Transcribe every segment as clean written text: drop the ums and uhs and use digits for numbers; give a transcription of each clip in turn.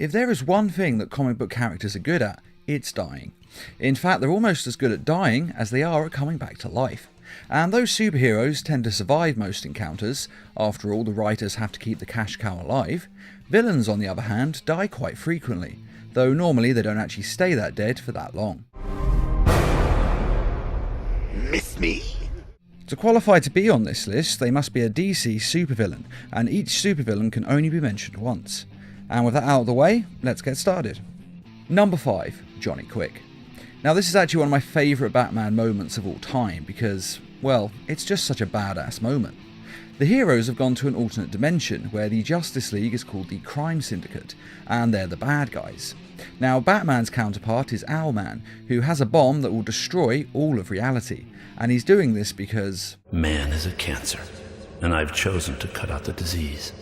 If there is one thing that comic book characters are good at, it's dying. In fact, they're almost as good at dying as they are at coming back to life. And those superheroes tend to survive most encounters. After all, the writers have to keep the cash cow alive. Villains, on the other hand, die quite frequently, though normally they don't actually stay that dead for that long. Miss me? To qualify to be on this list, they must be a DC supervillain, and each supervillain can only be mentioned once. And with that out of the way, let's get started. Number 5, Johnny Quick. Now this is actually one of my favourite Batman moments of all time because, well, it's just such a badass moment. The heroes have gone to an alternate dimension where the Justice League is called the Crime Syndicate, and they're the bad guys. Now Batman's counterpart is Owlman, who has a bomb that will destroy all of reality, and he's doing this because man is a cancer, and I've chosen to cut out the disease.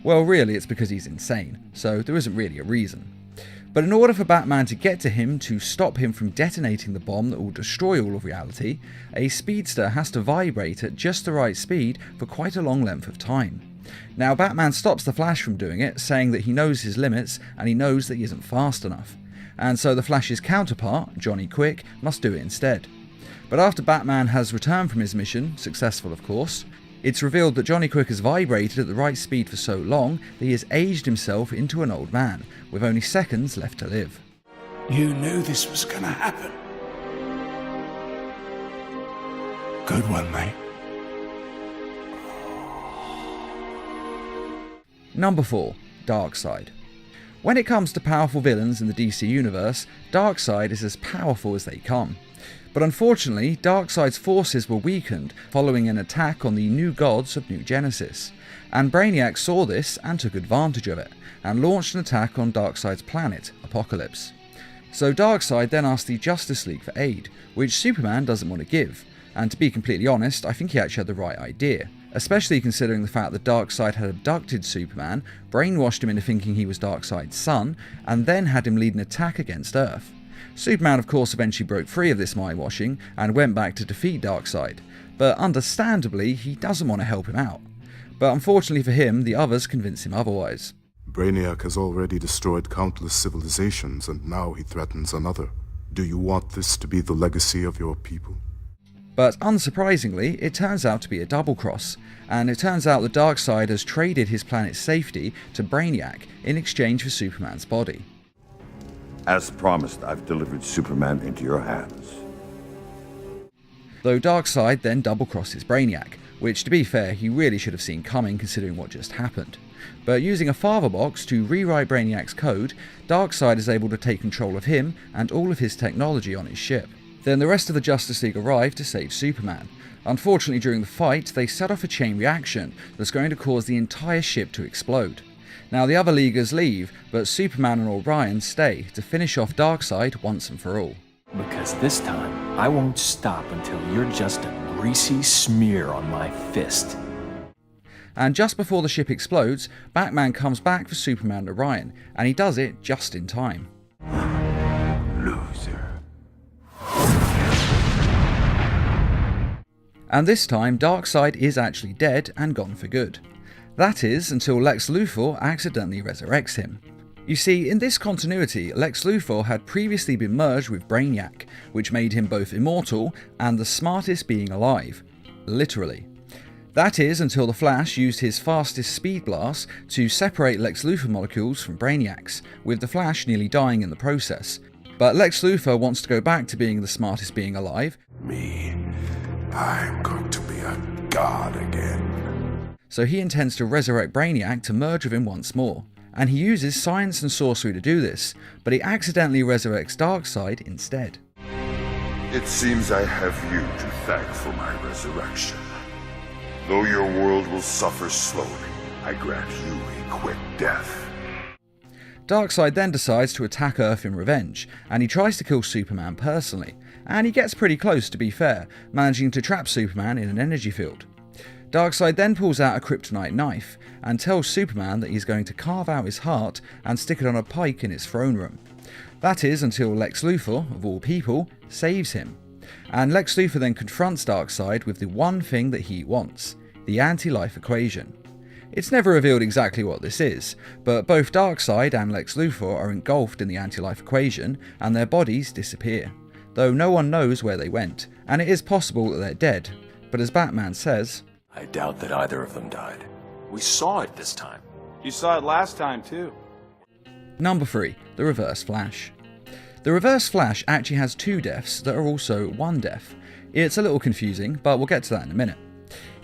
Well, really it's because he's insane, so there isn't really a reason. But in order for Batman to get to him to stop him from detonating the bomb that will destroy all of reality, a speedster has to vibrate at just the right speed for quite a long length of time. Now Batman stops the Flash from doing it, saying that he knows his limits and he knows that he isn't fast enough. And so the Flash's counterpart, Johnny Quick, must do it instead. But after Batman has returned from his mission, successful of course, it's revealed that Johnny Quick has vibrated at the right speed for so long that he has aged himself into an old man, with only seconds left to live. You knew this was gonna happen. Good one, mate. Number 4, Darkseid. When it comes to powerful villains in the DC universe, Darkseid is as powerful as they come. But unfortunately, Darkseid's forces were weakened following an attack on the new gods of New Genesis, and Brainiac saw this and took advantage of it, and launched an attack on Darkseid's planet, Apokolips. So Darkseid then asked the Justice League for aid, which Superman doesn't want to give, and to be completely honest, I think he actually had the right idea, especially considering the fact that Darkseid had abducted Superman, brainwashed him into thinking he was Darkseid's son, and then had him lead an attack against Earth. Superman of course eventually broke free of this mind-washing and went back to defeat Darkseid, but understandably he doesn't want to help him out. But unfortunately for him, the others convince him otherwise. Brainiac has already destroyed countless civilizations and now he threatens another. Do you want this to be the legacy of your people? But unsurprisingly, it turns out to be a double cross, and it turns out that Darkseid has traded his planet's safety to Brainiac in exchange for Superman's body. As promised, I've delivered Superman into your hands. Though Darkseid then double-crosses Brainiac, which to be fair he really should have seen coming considering what just happened. But using a father box to rewrite Brainiac's code, Darkseid is able to take control of him and all of his technology on his ship. Then the rest of the Justice League arrive to save Superman. Unfortunately during the fight they set off a chain reaction that's going to cause the entire ship to explode. Now the other Leaguers leave, but Superman and Orion stay to finish off Darkseid once and for all. Because this time, I won't stop until you're just a greasy smear on my fist. And just before the ship explodes, Batman comes back for Superman and Orion, and he does it just in time. Loser. And this time, Darkseid is actually dead and gone for good. That is, until Lex Luthor accidentally resurrects him. You see, in this continuity, Lex Luthor had previously been merged with Brainiac, which made him both immortal and the smartest being alive. Literally. That is, until the Flash used his fastest speed blast to separate Lex Luthor molecules from Brainiac's, with the Flash nearly dying in the process. But Lex Luthor wants to go back to being the smartest being alive. Me, I'm going to be a god again. So he intends to resurrect Brainiac to merge with him once more. And he uses science and sorcery to do this, but he accidentally resurrects Darkseid instead. It seems I have you to thank for my resurrection. Though your world will suffer slowly, I grant you a quick death. Darkseid then decides to attack Earth in revenge, and he tries to kill Superman personally, and he gets pretty close to be fair, managing to trap Superman in an energy field. Darkseid then pulls out a kryptonite knife and tells Superman that he's going to carve out his heart and stick it on a pike in his throne room. That is until Lex Luthor, of all people, saves him. And Lex Luthor then confronts Darkseid with the one thing that he wants, the anti-life equation. It's never revealed exactly what this is, but both Darkseid and Lex Luthor are engulfed in the anti-life equation and their bodies disappear, though no one knows where they went, and it is possible that they're dead, but as Batman says, I doubt that either of them died. We saw it this time. You saw it last time too. Number 3. The Reverse Flash. The Reverse Flash actually has 2 deaths that are also 1 death. It's a little confusing, but we'll get to that in a minute.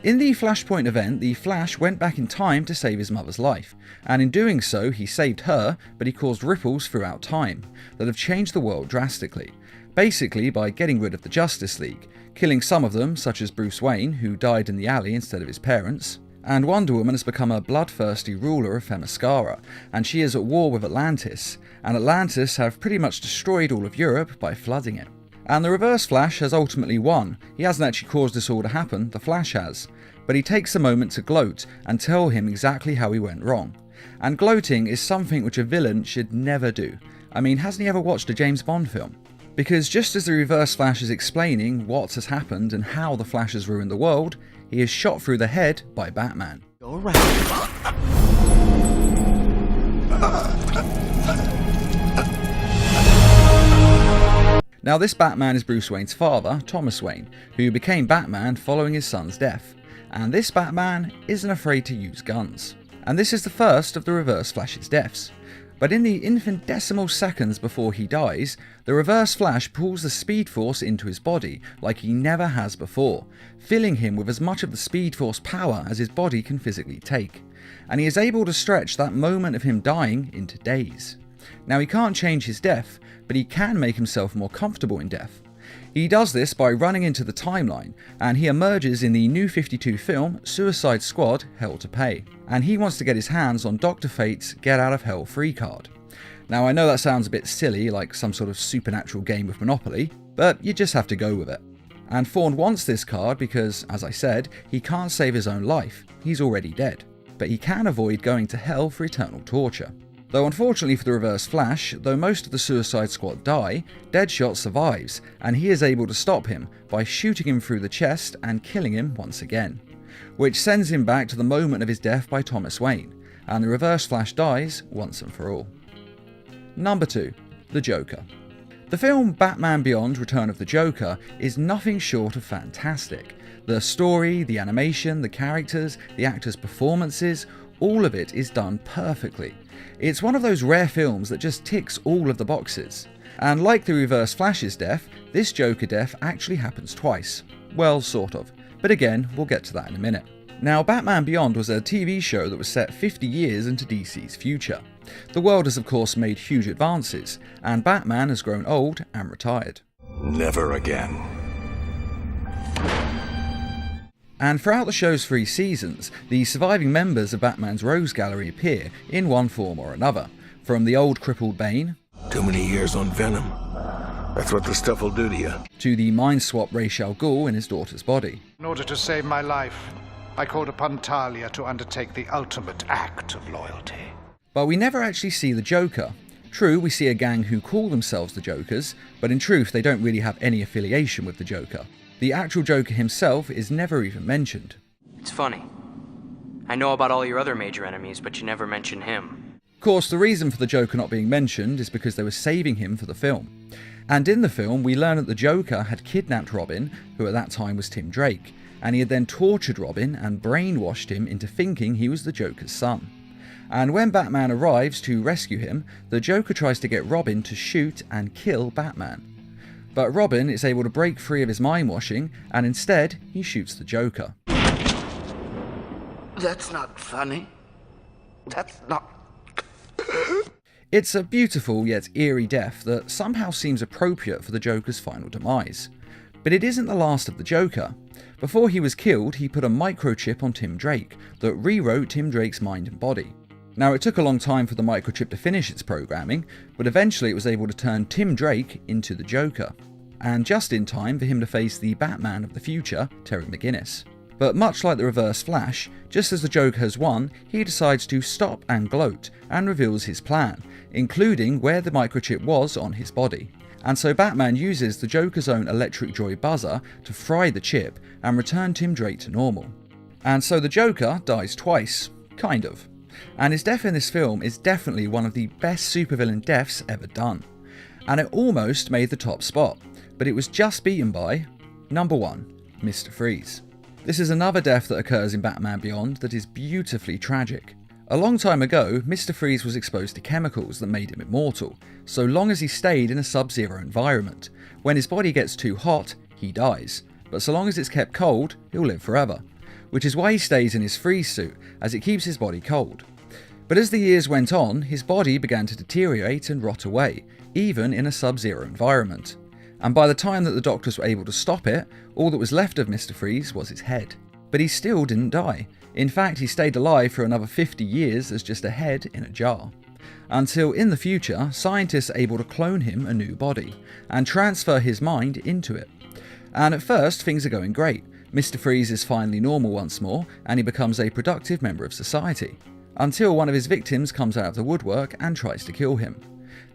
In the Flashpoint event, the Flash went back in time to save his mother's life, and in doing so he saved her, but he caused ripples throughout time that have changed the world drastically, basically by getting rid of the Justice League, killing some of them, such as Bruce Wayne, who died in the alley instead of his parents, and Wonder Woman has become a bloodthirsty ruler of Themyscira, and she is at war with Atlantis, and Atlantis have pretty much destroyed all of Europe by flooding it. And the Reverse Flash has ultimately won. He hasn't actually caused this all to happen, the Flash has. But he takes a moment to gloat and tell him exactly how he went wrong. And gloating is something which a villain should never do. I mean, hasn't he ever watched a James Bond film? Because just as the Reverse Flash is explaining what has happened and how the Flash has ruined the world, he is shot through the head by Batman. Now this Batman is Bruce Wayne's father, Thomas Wayne, who became Batman following his son's death. And this Batman isn't afraid to use guns. And this is the first of the Reverse Flash's deaths. But in the infinitesimal seconds before he dies, the Reverse Flash pulls the Speed Force into his body like he never has before, filling him with as much of the Speed Force power as his body can physically take. And he is able to stretch that moment of him dying into days. Now he can't change his death, but he can make himself more comfortable in death. He does this by running into the timeline, and he emerges in the New 52 film Suicide Squad: Hell to Pay, and he wants to get his hands on Dr. Fate's Get Out of Hell free card. Now I know that sounds a bit silly, like some sort of supernatural game of Monopoly, but you just have to go with it. And Thorne wants this card because, as I said, he can't save his own life, he's already dead, but he can avoid going to hell for eternal torture. Though unfortunately for the Reverse Flash, though most of the Suicide Squad die, Deadshot survives, and he is able to stop him by shooting him through the chest and killing him once again, which sends him back to the moment of his death by Thomas Wayne, and the Reverse Flash dies once and for all. Number 2. The Joker. The film Batman Beyond: Return of the Joker is nothing short of fantastic. The story, the animation, the characters, the actors' performances, all of it is done perfectly. It's one of those rare films that just ticks all of the boxes. And like the Reverse Flash's death, this Joker death actually happens twice. Well, sort of. But again, we'll get to that in a minute. Now, Batman Beyond was a TV show that was set 50 years into DC's future. The world has of course made huge advances, and Batman has grown old and retired. Never again. And throughout the show's 3 seasons, the surviving members of Batman's Rogues Gallery appear in one form or another, from the old crippled Bane, Too many years on Venom. That's what the stuff will do to you. to the mind-swap Ra's al Ghul in his daughter's body. In order to save my life, I called upon Talia to undertake the ultimate act of loyalty. But we never actually see the Joker. True, we see a gang who call themselves the Jokers, but in truth they don't really have any affiliation with the Joker. The actual Joker himself is never even mentioned. It's funny. I know about all your other major enemies, but you never mention him. Of course, the reason for the Joker not being mentioned is because they were saving him for the film. And in the film, we learn that the Joker had kidnapped Robin, who at that time was Tim Drake, and he had then tortured Robin and brainwashed him into thinking he was the Joker's son. And when Batman arrives to rescue him, the Joker tries to get Robin to shoot and kill Batman. But Robin is able to break free of his mind-washing, and instead, he shoots the Joker. That's not funny. That's not... It's a beautiful yet eerie death that somehow seems appropriate for the Joker's final demise. But it isn't the last of the Joker. Before he was killed, he put a microchip on Tim Drake that rewrote Tim Drake's mind and body. Now, it took a long time for the microchip to finish its programming, but eventually it was able to turn Tim Drake into the Joker. And just in time for him to face the Batman of the future, Terry McGinnis. But much like the Reverse Flash, just as the Joker has won, he decides to stop and gloat, and reveals his plan, including where the microchip was on his body. And so Batman uses the Joker's own electric joy buzzer to fry the chip and return Tim Drake to normal. And so the Joker dies twice, Kind of. And his death in this film is definitely one of the best supervillain deaths ever done. And it almost made the top spot, but it was just beaten by number 1, Mr. Freeze. This is another death that occurs in Batman Beyond that is beautifully tragic. A long time ago, Mr. Freeze was exposed to chemicals that made him immortal, so long as he stayed in a sub-zero environment. When his body gets too hot, he dies, but so long as it's kept cold, he'll live forever. Which is why he stays in his freeze suit, as it keeps his body cold. But as the years went on, his body began to deteriorate and rot away, even in a sub-zero environment. And by the time that the doctors were able to stop it, all that was left of Mr. Freeze was his head. But he still didn't die. In fact, he stayed alive for another 50 years as just a head in a jar. Until in the future, scientists are able to clone him a new body, and transfer his mind into it. And at first, things are going great. Mr. Freeze is finally normal once more, and he becomes a productive member of society. Until one of his victims comes out of the woodwork and tries to kill him.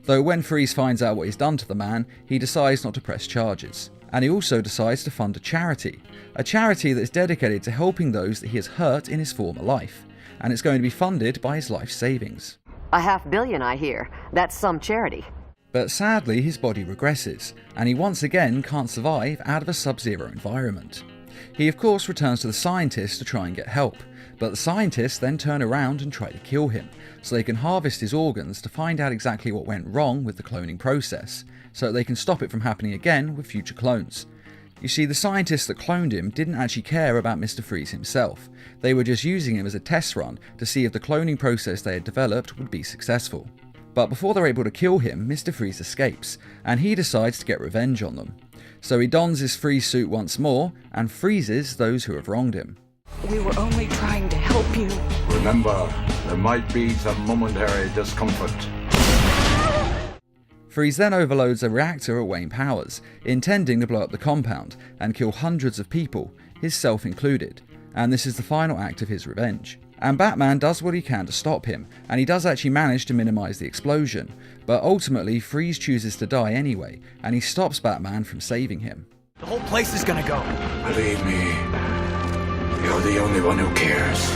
Though when Freeze finds out what he's done to the man, he decides not to press charges. And he also decides to fund a charity that is dedicated to helping those that he has hurt in his former life. And it's going to be funded by his life savings. $500 million, I hear. That's some charity. But sadly, his body regresses, and he once again can't survive out of a sub-zero environment. He of course returns to the scientists to try and get help, but the scientists then turn around and try to kill him, so they can harvest his organs to find out exactly what went wrong with the cloning process, so that they can stop it from happening again with future clones. You see, the scientists that cloned him didn't actually care about Mr. Freeze himself. They were just using him as a test run to see if the cloning process they had developed would be successful. But before they're able to kill him, Mr. Freeze escapes, and he decides to get revenge on them. So he dons his freeze suit once more, and freezes those who have wronged him. We were only trying to help you. Remember, there might be some momentary discomfort. Freeze then overloads a reactor at Wayne Powers, intending to blow up the compound and kill hundreds of people, himself included, and this is the final act of his revenge. And Batman does what he can to stop him, and he does actually manage to minimize the explosion, but ultimately Freeze chooses to die anyway, and he stops Batman from saving him. The whole place is gonna go. Believe me, you're the only one who cares.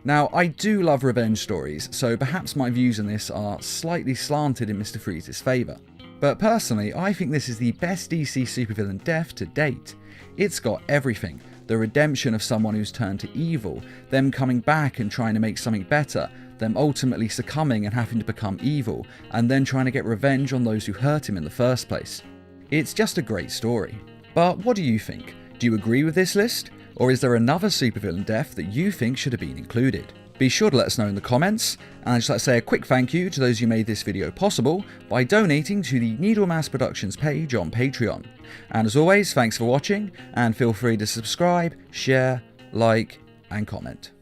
Now, I do love revenge stories, so perhaps my views on this are slightly slanted in Mr. Freeze's favour. But personally, I think this is the best DC supervillain death to date. It's got everything. The redemption of someone who's turned to evil, them coming back and trying to make something better, them ultimately succumbing and having to become evil, and then trying to get revenge on those who hurt him in the first place. It's just a great story. But what do you think? Do you agree with this list? Or is there another supervillain death that you think should have been included? Be sure to let us know in the comments, and I'd just like to say a quick thank you to those who made this video possible by donating to the Needle Mass Productions page on Patreon. And as always, thanks for watching, and feel free to subscribe, share, like, and comment.